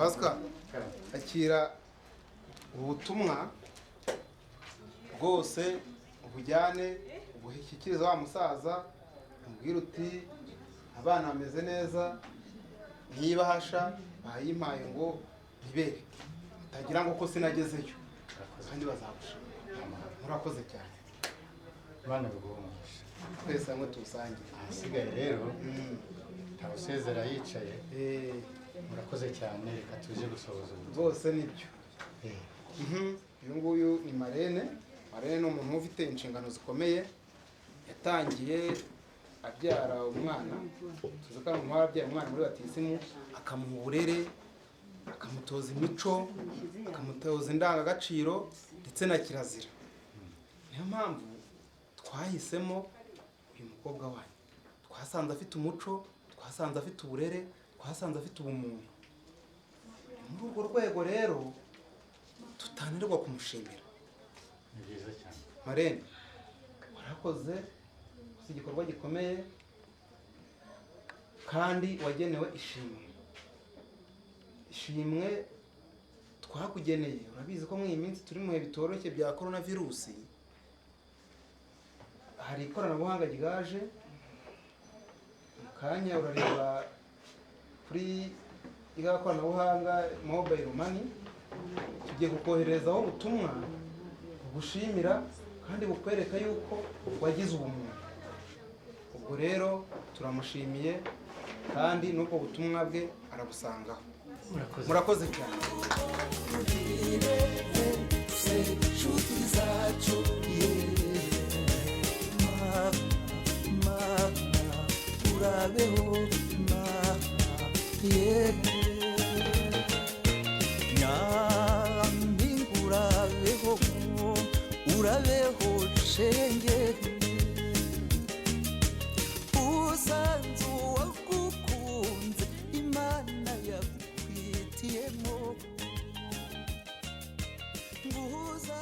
Pascal, akira ubutumwa bwose ubujyane ubushyikiriza wa musaza umubwira uti abana bameze neza, niba hasha bayimpaye ngo ntibere utagira ngo ko sinagezeyo kandi bazagushima. Murakoze cyane, Imana biguhumurisha twese hamwe tuwusangire. ahasigaye rero ntawusezera yicaye. Murakoze cyane, reka tuje gusohoza rwose nibyo. Uyu nguyu ni Marene. Marene ni umuntu ufite inshingano zikomeye, yatangiye abyara umwana, tuzi ko ari umuntu wabyaye umwana muri batisimu, akamuha uburere, akamutoza imico, akamutoza indangagaciro ndetse na kirazira. Niyo mpamvu twahisemo uyu mukobwa wanyu, twasanze afite umuco, twasanze afite uburere, twasanze afite ubumuntu. Muri urwo rwego rero tutanirwa kumushimira. ni byiza cyane. Marene, warakoze, si igikorwa gikomeye kandi wagenewe ishimwe. Ishimwe twakugeneye, urabizi ko muri iyi minsi turi mu bihe bitoroshye bya coronavirus, hari ikoranabuhanga ryaje. Mu kanya urareba kuri iriya koranabuhanga mobile money, tugiye kukoherezaho ubutumwa bugushimira kandi bukwereka yuko wagize ubumuntu. Ubwo rero turamushimiye kandi n'ubwo butumwa bwe arabusangaho. Murakoze cyane. Urabeho Nyambi, urabeho shenge, usanze uwagukunze Imana yakwitiyemo, nguza